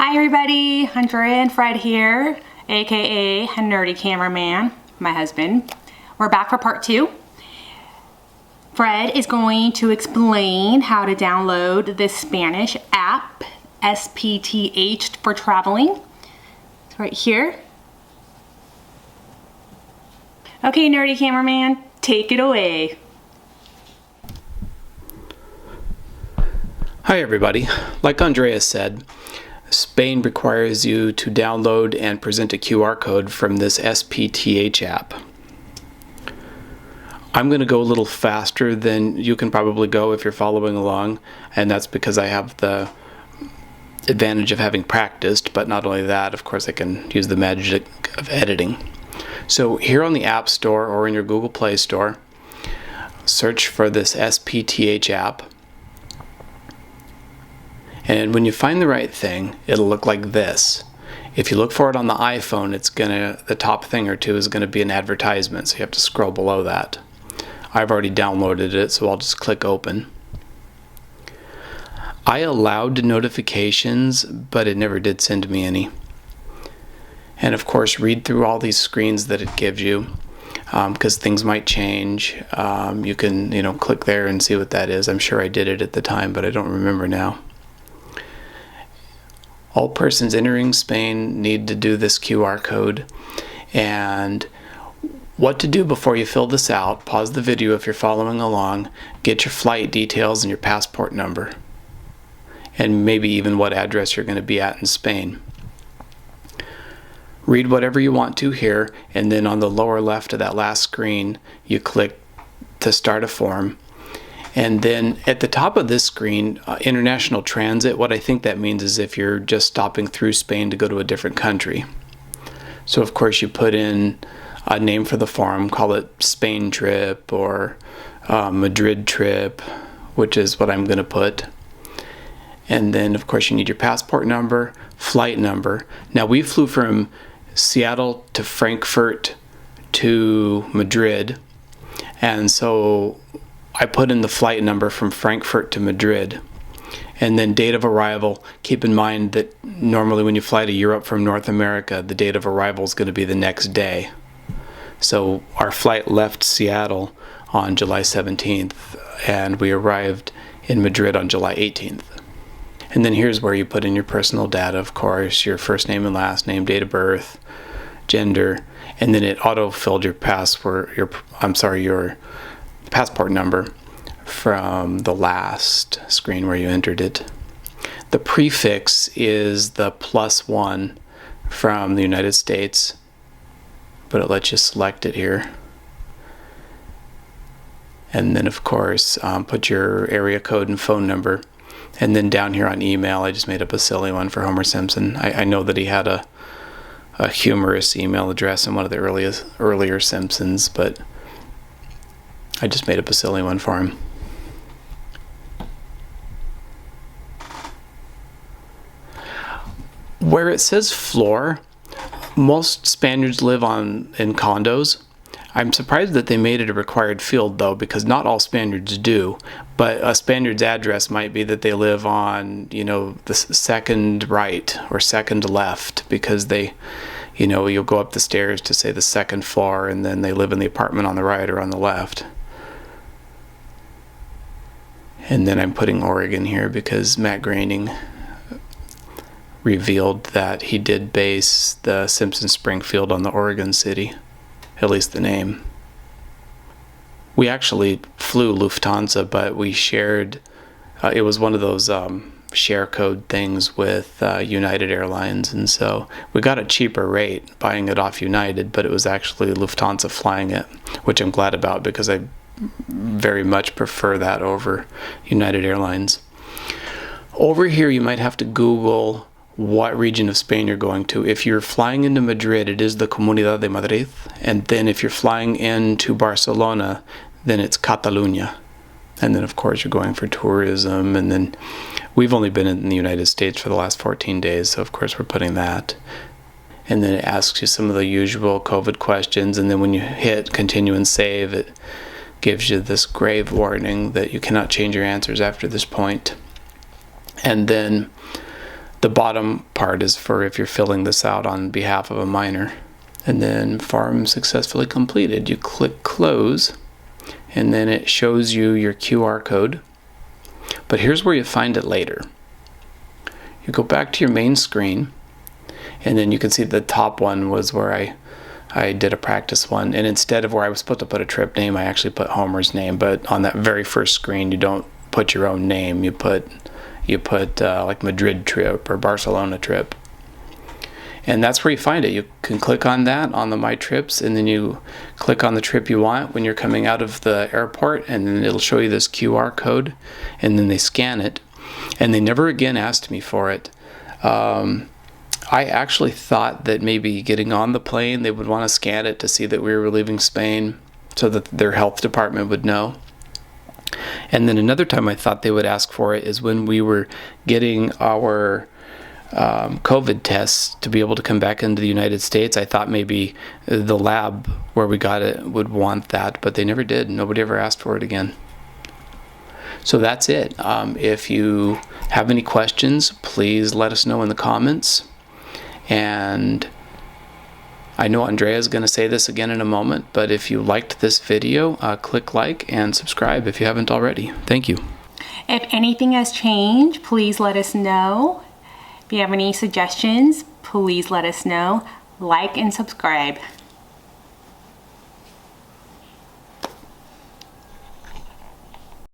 Hi everybody, Hunter and Fred here, aka Nerdy Cameraman, my husband. We're back for part 2. Fred is going to explain how to download this Spanish app, SpTH for traveling. It's right here. Okay, Nerdy Cameraman, take it away. Hi everybody. Like Andrea said, Spain requires you to download and present a QR code from this SpTH app. I'm going to go a little faster than you can probably go if you're following along, and that's because I have the advantage of having practiced, but not only that, of course I can use the magic of editing. So here on the App Store or in your Google Play Store, search for this SpTH app. And when you find the right thing, it'll look like this. If you look for it on the iPhone, the top thing or two is gonna be an advertisement, so you have to scroll below that. I've already downloaded it, so I'll just click open. I allowed notifications, but it never did send me any. And of course, read through all these screens that it gives you, because things might change. You can, click there and see what that is. I'm sure I did it at the time, but I don't remember now. All persons entering Spain need to do this QR code, and what to do before you fill this out, pause the video if you're following along, get your flight details and your passport number, and maybe even what address you're going to be at in Spain. Read whatever you want to here, and then on the lower left of that last screen, you click to start a form. And then at the top of this screen, international transit, what I think that means is if you're just stopping through Spain to go to a different country. So of course you put in a name for the form, call it Spain trip or Madrid trip, which is what I'm going to put. And then of course you need your passport number, flight number. Now we flew from Seattle to Frankfurt to Madrid, and so I put in the flight number from Frankfurt to Madrid, and then date of arrival. Keep in mind that normally when you fly to Europe from North America, the date of arrival is going to be the next day. So our flight left Seattle on July 17th, and we arrived in Madrid on July 18th. And then here's where you put in your personal data, of course, your first name and last name, date of birth, gender, and then it auto-filled your your passport number from the last screen where you entered it. The prefix is the +1 from the United States, but it lets you select it here. And then of course put your area code and phone number. And then down here on email, I just made up a silly one for Homer Simpson. I know that he had a humorous email address in one of the earlier Simpsons, but I just made up a silly one for him. Where it says floor, most Spaniards live in condos. I'm surprised that they made it a required field though, because not all Spaniards do. But a Spaniard's address might be that they live on, the second right or second left, because you'll go up the stairs to say the second floor, and then they live in the apartment on the right or on the left. And then I'm putting Oregon here because Matt Groening revealed that he did base the Simpsons Springfield on the Oregon city, at least the name. We actually flew Lufthansa, but we shared, it was one of those share code things with United Airlines, and so we got a cheaper rate buying it off United, but it was actually Lufthansa flying it, which I'm glad about because I very much prefer that over United Airlines. Over here you might have to Google what region of Spain you're going to. If you're flying into Madrid, it is the Comunidad de Madrid, and then if you're flying into Barcelona, then it's Catalunya. And then of course you're going for tourism, and then we've only been in the United States for the last 14 days, so of course we're putting that. And then it asks you some of the usual COVID questions, and then when you hit continue and save, it gives you this grave warning that you cannot change your answers after this point. And then The bottom part is for if you're filling this out on behalf of a minor. And then form successfully completed. You click close, and then it shows you your QR code. But here's where you find it later. You go back to your main screen, and then you can see the top one was where I did a practice one, and instead of where I was supposed to put a trip name, I actually put Homer's name. But on that very first screen, you don't put your own name. You put like Madrid trip or Barcelona trip, and that's where you find it. You can click on that on the My Trips, and then you click on the trip you want when you're coming out of the airport, and then it'll show you this QR code, and then they scan it, and they never again asked me for it. I actually thought that maybe getting on the plane, they would want to scan it to see that we were leaving Spain so that their health department would know. And then another time I thought they would ask for it is when we were getting our COVID tests to be able to come back into the United States. I thought maybe the lab where we got it would want that, but they never did. Nobody ever asked for it again. So that's it. If you have any questions, please let us know in the comments. And I know Andrea is going to say this again in a moment, but if you liked this video, click like and subscribe if you haven't already. Thank you. If anything has changed, please let us know. If you have any suggestions, please let us know. Like and subscribe.